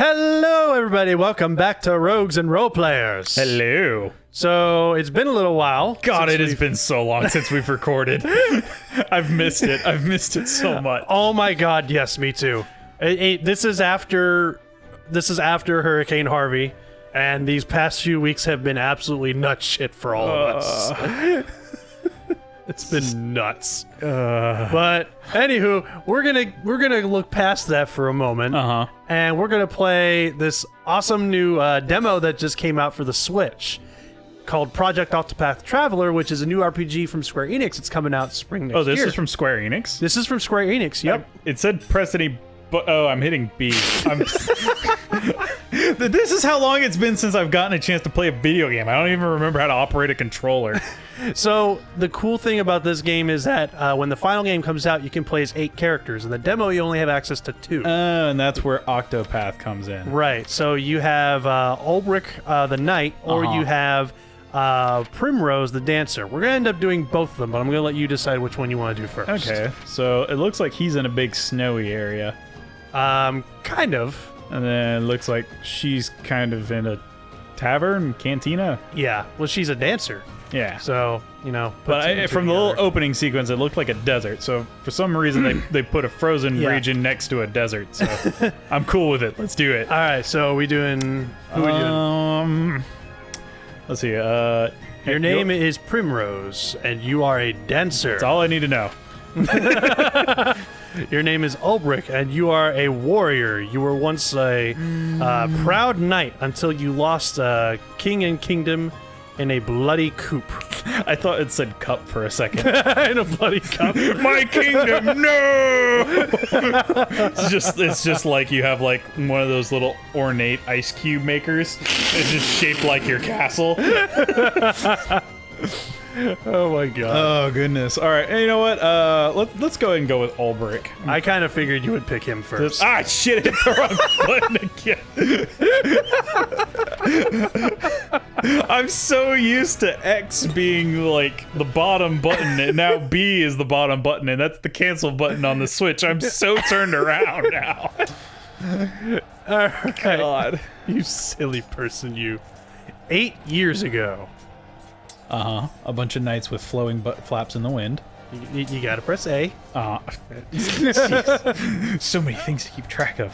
Hello, everybody. Welcome back to Rogues and Roleplayers. Hello. So, it's been a little while. God, it has been so long since we've recorded. I've missed it. I've missed it so much. Oh my god, yes, me too. This is after Hurricane Harvey, and these past few weeks have been absolutely nut shit for all of us. It's been nuts. But anywho, we're gonna look past that for a moment, and we're gonna play this awesome new demo that just came out for the Switch, called Project Octopath Traveler, which is a new RPG from Square Enix. It's coming out spring next year. Oh, this is from Square Enix? This is from Square Enix. Yep. It said press any. Oh, I'm hitting B. This is how long it's been since I've gotten a chance to play a video game. I don't even remember how to operate a controller. So the cool thing about this game is that when the final game comes out, you can play as 8 characters. In the demo, you only have access to 2. And that's where Octopath comes in. Right. So you have Ulbrich the Knight, or you have Primrose the Dancer. We're going to end up doing both of them, but I'm going to let you decide which one you want to do first. Okay. So it looks like he's in a big snowy area. Kind of. And then it looks like she's kind of in a tavern, cantina. Yeah. Well, she's a dancer. Yeah. So, you know. But from the little opening sequence, it looked like a desert. So for some reason, they put a frozen region next to a desert. So I'm cool with it. Let's do it. All right. So we doing? Who are we doing? Let's see. Your name is Primrose, and you are a dancer. That's all I need to know. Your name is Ulbrich, and you are a warrior. You were once a proud knight until you lost king and kingdom in a bloody coup. I thought it said cup for a second. In a bloody cup. My kingdom, no! It's just like you have like one of those little ornate ice cube makers. It's just shaped like your castle. Oh my god. Oh goodness. All right. Hey, you know what? Let's go ahead and go with Ulbrich. I kind of figured you would pick him first. Shit! Hit the wrong button again. I'm so used to X being like the bottom button, and now B is the bottom button, and that's the cancel button on the Switch. I'm so turned around now. All right. God, you silly person, you. 8 years ago. A bunch of knights with flowing butt flaps in the wind. You gotta press A. So many things to keep track of.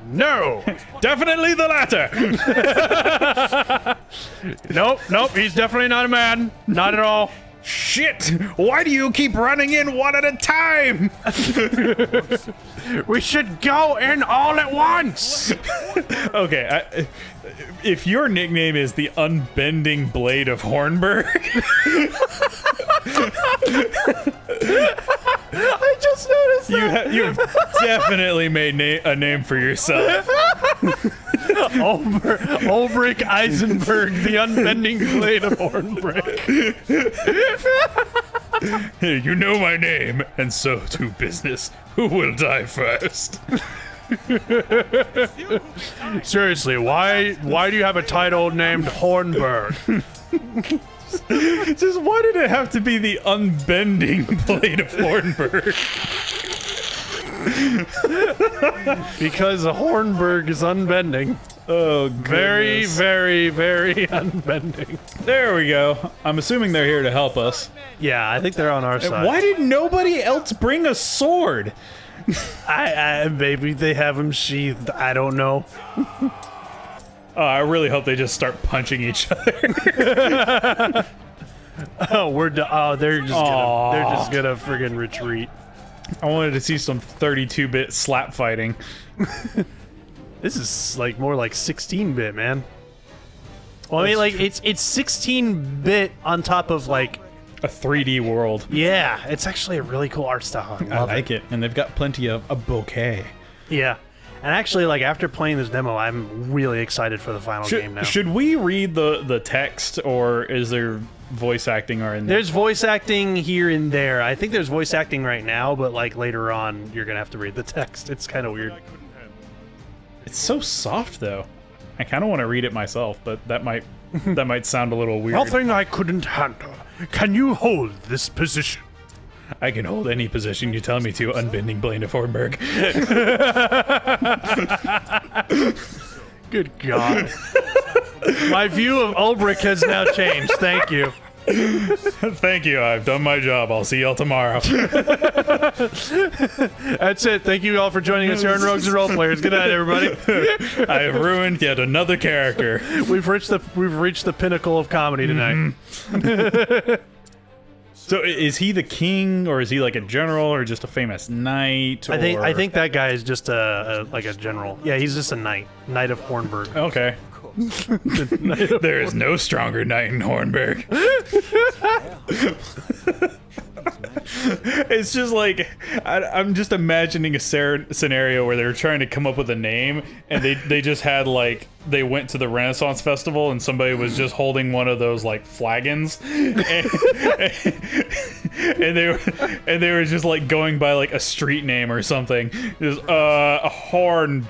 No! Definitely the latter! Nope, he's definitely not a man. Not at all. Shit! Why do you keep running in one at a time? We should go in all at once! Okay, if your nickname is the Unbending Blade of Hornburg... I just noticed that! You have definitely made a name for yourself. Ulbrich Eisenberg, the Unbending Blade of Hornburg. You know my name, and so do business. Who will die first? Seriously, why do you have a title named Hornburg? Just why did it have to be the Unbending Blade of Hornburg? Because Hornburg is unbending. Oh, goodness. Very, very, very unbending. There we go. I'm assuming they're here to help us. Yeah, I think they're on our side. Why did nobody else bring a sword? Maybe they have them sheathed. I don't know. I really hope they just start punching each other. They're just gonna friggin' retreat. I wanted to see some 32-bit slap fighting. This is like more like 16-bit, man. Well, I mean, like it's 16-bit on top of like a 3D world. Yeah, it's actually a really cool art style. I like it, and they've got plenty of a bouquet. Yeah. And actually, like, after playing this demo, I'm really excited for the final game now. Should we read the text, or is there voice acting or in there? There's voice acting here and there. I think there's voice acting right now, but, like, later on, you're gonna have to read the text. It's kind of weird. It's so soft, though. I kind of want to read it myself, but that might sound a little weird. Nothing I couldn't handle. Can you hold this position? I can hold any position you tell me to, unbending Blaine of Hornburg. Good God. My view of Ulbrich has now changed. Thank you. Thank you. I've done my job. I'll see y'all tomorrow. That's it. Thank you all for joining us here on Rogues and Roleplayers. Good night, everybody. I have ruined yet another character. We've reached the pinnacle of comedy tonight. So is he the king, or is he like a general, or just a famous knight? I think that guy is just like a general. Yeah, he's just a knight of Hornburg. Okay. There is no stronger knight in Hornburg. It's just like I'm just imagining a scenario where they're trying to come up with a name, and they just had like they went to the Renaissance Festival and somebody was just holding one of those like flagons, and they were just like going by like a street name or something. Just Hornburg.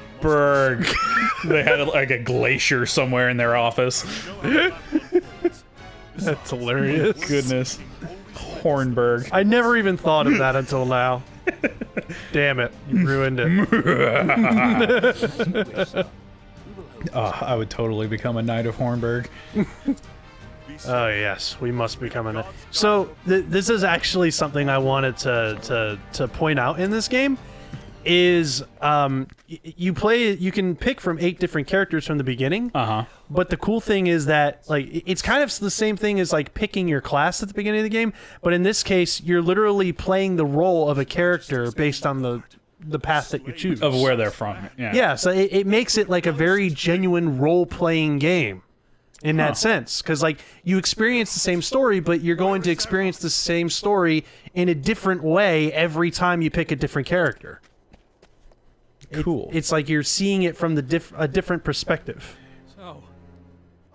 They had like a glacier somewhere in their office. That's hilarious. Goodness. Hornburg. I never even thought of that until now. Damn it. You ruined it. I would totally become a knight of Hornburg. Oh yes, we must become a knight. So this is actually something I wanted to point out in this game. Is you can pick from 8 different characters from the beginning. But the cool thing is that like it's kind of the same thing as like picking your class at the beginning of the game, but in this case you're literally playing the role of a character based on the path that you choose. Of where they're from. Yeah. Yeah, so it makes it like a very genuine role-playing game in that sense, because like you experience the same story, but you're going to experience the same story in a different way every time you pick a different character. Cool. It's like you're seeing it from a different perspective.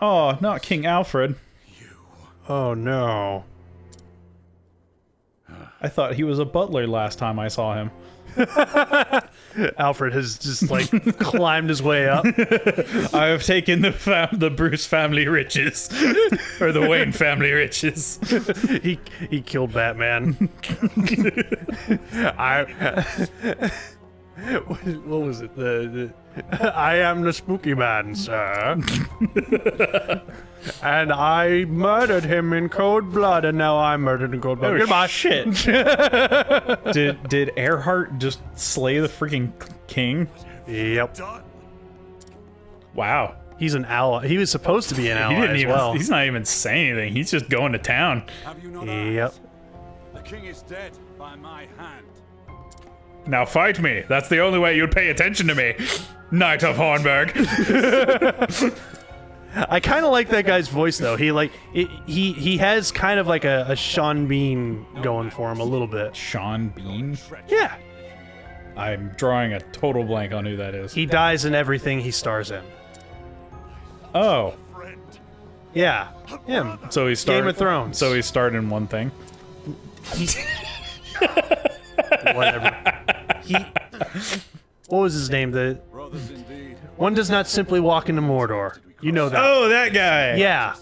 Oh, not King Alfred. Oh no. I thought he was a butler last time I saw him. Alfred has just like climbed his way up. I have taken the Bruce family riches, or the Wayne family riches. He killed Batman. What was it? I am the spooky man, sir. And I murdered him in cold blood, and now I'm murdered in cold blood. Oh, Goodbye. Shit. Did Earhart just slay the freaking king? Yep. Wow. He's an ally. He was supposed to be an ally as well. He's not even saying anything. He's just going to town. Have you not Yep. The king is dead by my hand. Now fight me. That's the only way you'd pay attention to me, Knight of Hornburg. I kind of like that guy's voice though. He has kind of like a Sean Bean going for him a little bit. Sean Bean? Yeah. I'm drawing a total blank on who that is. He dies in everything he stars in. Oh. Yeah. Him. So he started Game of Thrones. So he starred in one thing. Whatever. What was his name? Brothers indeed. One does not simply walk into Mordor. You know that. Oh, that guy. Yeah.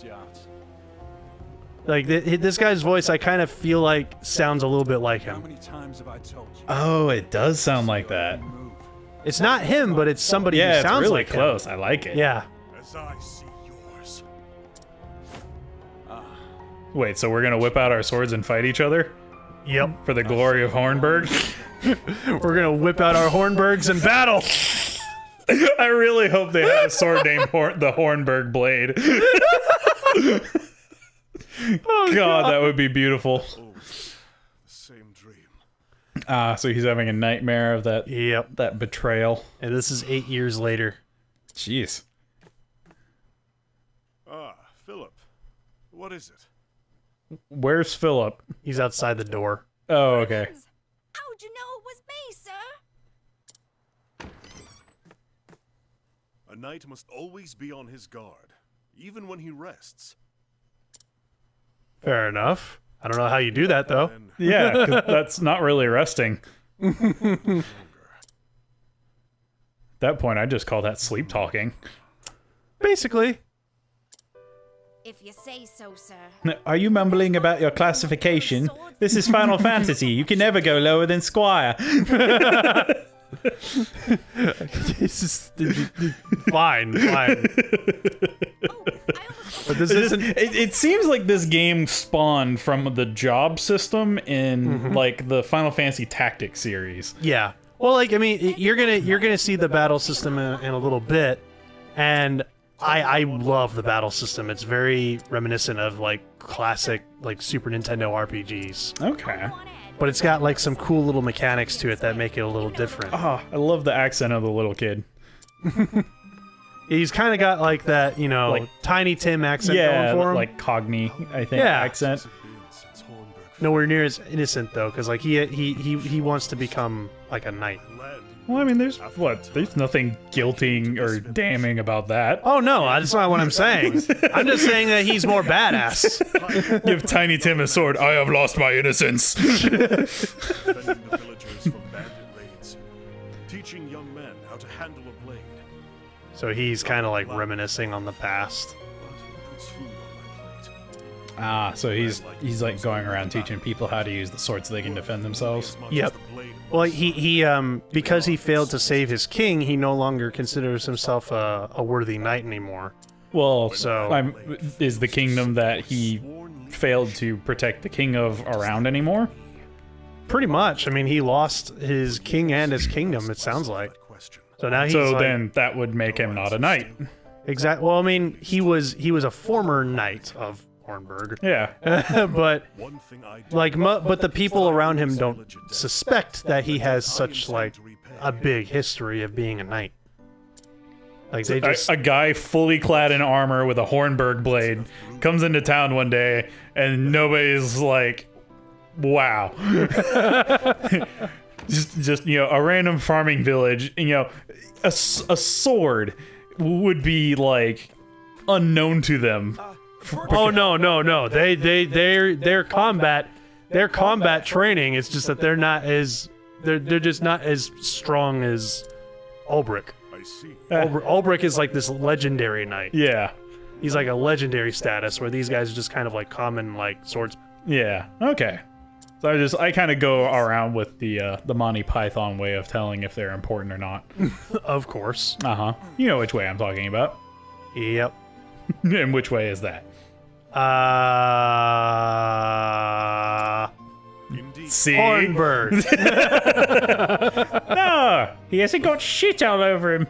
Like this guy's voice, I kind of feel like sounds a little bit like How him. many times have I told you? Oh, it does sound like that. Move. It's not him, but it's somebody Yeah, who it's sounds really like close. I like it. him. Yeah. As I see yours. Wait, so we're gonna whip out our swords and fight each other Yep. for the glory of Hornburg? We're gonna whip out our Hornburgs in battle. I really hope they have a sword named the Hornburg Blade. Oh, God, that would be beautiful. Same dream. So he's having a nightmare of that Yep. that betrayal. And this is 8 years later. Jeez. Philip. What is it? Where's Philip? He's outside the door. Oh, okay. How'd you know it was me, sir? A knight must always be on his guard, even when he rests. Fair enough. I don't know how you do that though. Then Yeah, 'cause that's not really resting. At that point, I just call that sleep talking. Basically. If you say so, sir. Are you mumbling about your classification? This is Final Fantasy. You can never go lower than Squire. This is fine. Oh, I almost But this isn't. It seems like this game spawned from the job system in like the Final Fantasy Tactics series. Yeah. Well, like I mean, you're gonna see the battle system in a little bit, and I love the battle system. It's very reminiscent of like classic like Super Nintendo RPGs, Okay. but it's got like some cool little mechanics to it that make it a little different. Oh, I love the accent of the little kid. He's kind of got like that, you know, Like- Tiny Tim accent Yeah, going for him. like Cogni, I think, Yeah. accent. Has it been since Hornburg Nowhere near as innocent though, because like he wants to become like a knight. landed? Well, I mean, there's nothing guilting or damning about that. Oh no, that's not what I'm saying. I'm just saying that he's more badass. Give Tiny Tim a sword. I have lost my innocence. Defending the villagers from bandit raids. Teaching young men how to handle a blade. So he's kind of like reminiscing on the past. But who puts food on my plate? Ah, so he's like going around teaching people how to use the sword so they can defend themselves. As much Yep. as the blade Well, he because he failed to save his king, he no longer considers himself a worthy knight anymore. Well, So- is the kingdom that he failed to protect the king of around anymore? Pretty much. I mean, he lost his king and his kingdom. It sounds like. that question. So now he's So like, then that would make him not a knight. exact. Well, I mean, he was a former knight of Hornburg, Yeah. but One thing I do like, but the people around him don't suspect that he has such like a big history of being a knight. Like they just A guy fully clad in armor with a Hornburg blade comes into town one day and nobody's like, wow. just you know, a random farming village, you know, a sword would be like unknown to them. oh no. Their combat training is just that they're just not as strong as Ulbrich. I see. Ulbrich is like this legendary knight. Yeah. He's like a legendary status where these guys are just kind of like common like swordsmen. Yeah. Okay. So I kind of go around with the Monty Python way of telling if they're important or not. Of course. Uh-huh. You know which way I'm talking about. Yep. And which way is that? Indeed. See? Hornburg. No! He hasn't got shit all over him.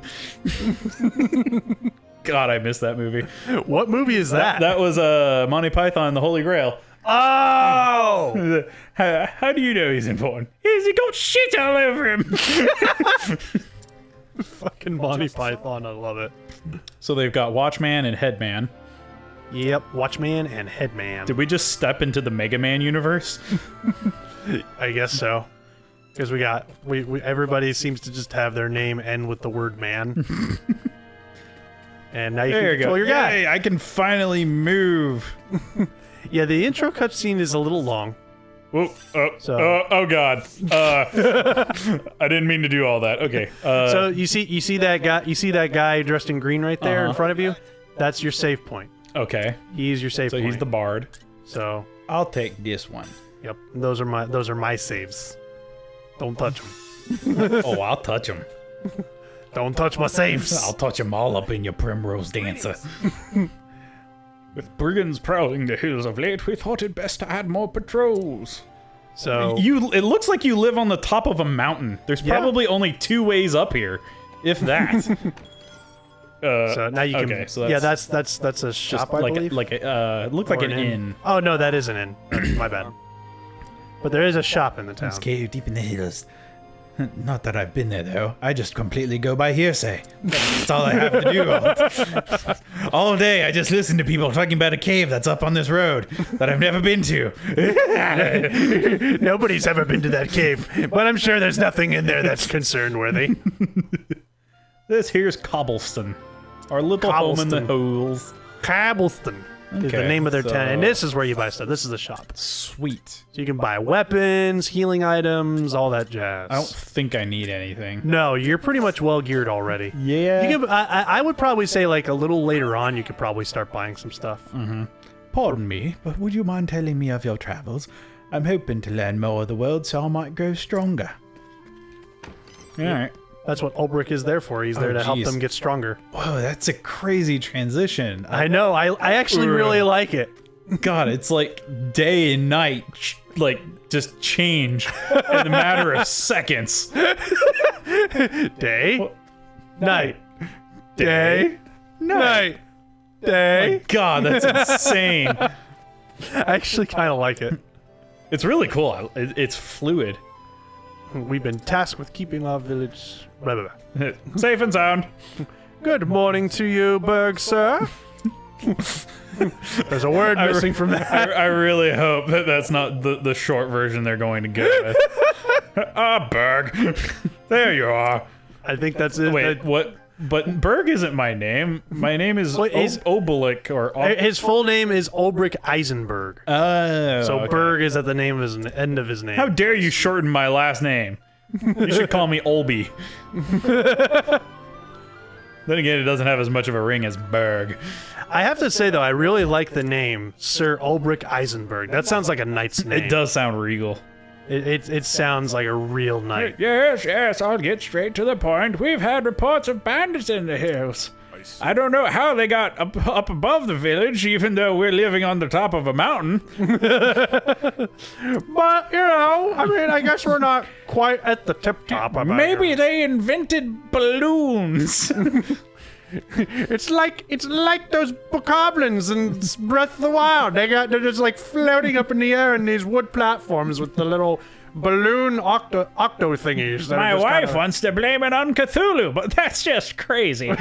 God, I missed that movie. What movie is that? That was Monty Python and the Holy Grail. Oh! How do you know he's important? He's got shit all over him. Fucking Monty Python, I love it. So they've got Watchman and Headman. Yep, Watchman and Headman. Did we just step into the Mega Man universe? I guess so. Because we everybody seems to just have their name end with the word man. And now you There can you go. control your guy. Yay, I can finally move. Yeah, the intro cutscene is a little long. Whoa, So- oh God. I didn't mean to do all that. Okay. So you see that guy dressed in green right there in Uh-huh. front of you? That's your save point. Okay. He's your save So point. he's the bard. So, I'll take this one. yep, those are my saves. Don't touch them. Oh, I'll touch him. Don't touch my saves. I'll touch them all up in your primrose dancer. With brigands prowling the hills of late, we thought it best to add more patrols. So It looks like you live on the top of a mountain. There's Yeah. probably only 2 ways up here, if that. so now you can. okay, so yeah, that's a shop, I like believe. it looked like Or an inn. Oh no, that is an inn. My bad. But there is a shop in the town. Cave deep in the hills. Not that I've been there though. I just completely go by hearsay. That's all I have to do. All day I just listen to people talking about a cave that's up on this road that I've never been to. Nobody's ever been to that cave, but I'm sure there's nothing in there that's concern worthy. This here's Cobbleston. Our little home in the holes. Cobbleston. is the name of their tent. And this is where you buy stuff. This is the shop. Sweet. So you can buy weapons, healing items, all that jazz. I don't think I need anything. No, you're pretty much well geared already. Yeah. You can, I would probably say like a little later on, you could probably start buying some stuff. Pardon me, but would you mind telling me of your travels? I'm hoping to learn more of the world so I might grow stronger. Alright. That's what Ulbrich is there for. He's there to help geez. them get stronger. Whoa, that's a crazy transition. I know. I actually really like it. God, it's like day and night, like, just change in a matter of seconds. Day, night, day, night, day. My God, that's insane. I actually kind of like it. It's really cool. It's fluid. We've been tasked with keeping our village... Blah, blah, blah. Safe and sound. Good morning to you, Berg, sir. There's a word missing from that. I really hope that that's not the short version they're going to go with. Berg. There you are. I think that's it. Wait, what? But Berg isn't my name. My name is Obelik or... His full name is Ulbrich Eisenberg. Oh, So okay. Berg is at the name of his end of his name. How dare you shorten my last name? You should call me Olby. Then again, it doesn't have as much of a ring as Berg. I have to say, though, I really like the name Sir Ulbrich Eisenberg. That sounds like a knight's name. It does sound regal. It sounds like a real knight. Yes, I'll get straight to the point. We've had reports of bandits in the hills. I don't know how they got up above the village, even though we're living on the top of a mountain. But, you know, I mean, I guess we're not quite at the tip top of it. Maybe they invented balloons. It's like those bokoblins in Breath of the Wild. They're just like floating up in the air in these wood platforms with the little balloon octo thingies. that My are just wife kinda- wants to blame it on Cthulhu, but that's just crazy.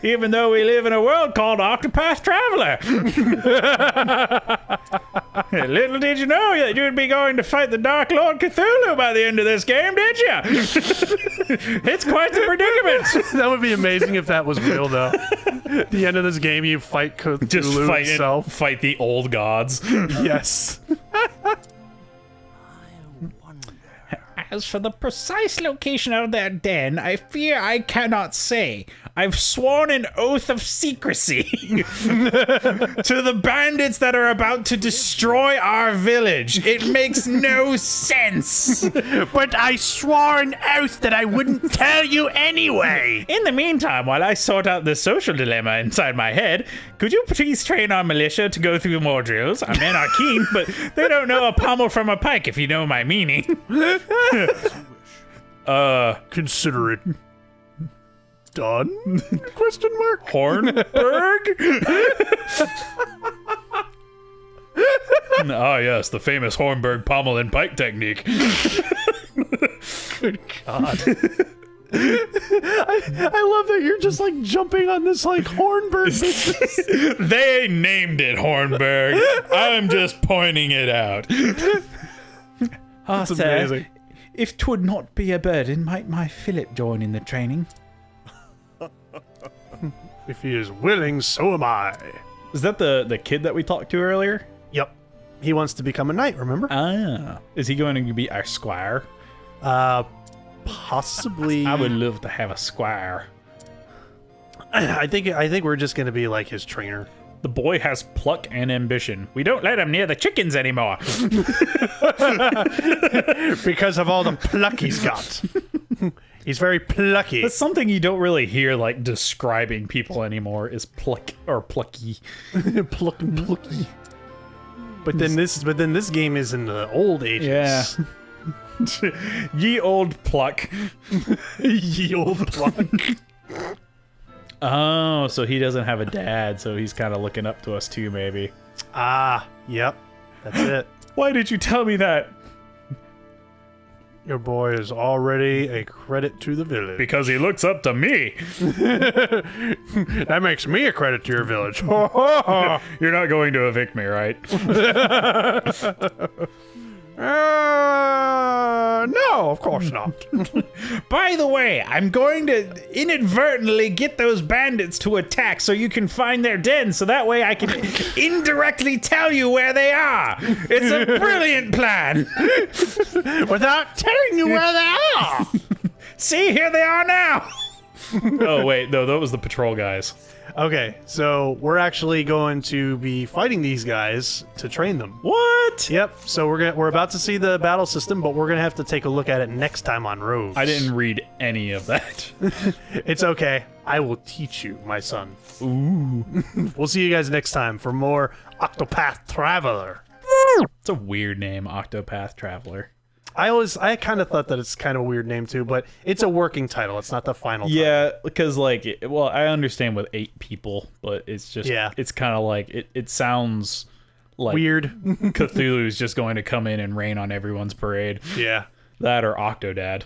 Even though we live in a world called Octopath Traveler. Little did you know that you'd be going to fight the Dark Lord Cthulhu by the end of this game, did you? It's quite the predicament. That would be amazing if that was real, though. At the end of this game, you fight Cthulhu Just itself. fight the old gods. Yes. As for the precise location of their den, I fear I cannot say. I've sworn an oath of secrecy to the bandits that are about to destroy our village. It makes no sense. But I swore an oath that I wouldn't tell you anyway. In the meantime, while I sort out this social dilemma inside my head, could you please train our militia to go through more drills? Our men are keen, but they don't know a pommel from a pike, if you know my meaning. Consider it done? Question mark. Hornburg? Ah, yes, the famous Hornburg pommel and pike technique. Good God. I love that you're just like jumping on this like Hornburg business. They named it Hornburg. I'm just pointing it out. That's amazing. If 'twould not be a burden, might my Philip join in the training? If he is willing, so am I. Is that the kid that we talked to earlier? Yep. He wants to become a knight, remember? Ah. Is he going to be our squire? Possibly. I would love to have a squire. I think we're just gonna be like his trainer. The boy has pluck and ambition. We don't let him near the chickens anymore. Because of all the pluck he's got. He's very plucky. That's something you don't really hear like describing people anymore is pluck or plucky. Pluck and plucky. But then this game is in the old ages. Yeah. Ye old pluck. Ye old pluck. Oh, so he doesn't have a dad, so he's kind of looking up to us too, maybe. Ah, yep. That's it. Why did you tell me that? Your boy is already a credit to the village. Because he looks up to me. That makes me a credit to your village. You're not going to evict me, right? No, of course not. By the way, I'm going to inadvertently get those bandits to attack so you can find their den, so that way I can indirectly tell you where they are. It's a brilliant plan. Without telling you where they are. See, here they are now. Oh, wait, no, that was the patrol guys. Okay, so we're actually going to be fighting these guys to train them. What? Yep. So we're about to see the battle system, but we're gonna have to take a look at it next time on Rogues. I didn't read any of that. It's okay. I will teach you, my son. Ooh. We'll see you guys next time for more Octopath Traveler. It's a weird name, Octopath Traveler. I kind of thought that it's kind of a weird name too, but it's a working title. It's not the final title. Yeah, because like, well, I understand with 8 people, but it's just, Yeah. it's kind of like, it sounds like Weird. Cthulhu's just going to come in and rain on everyone's parade. Yeah. That or Octodad.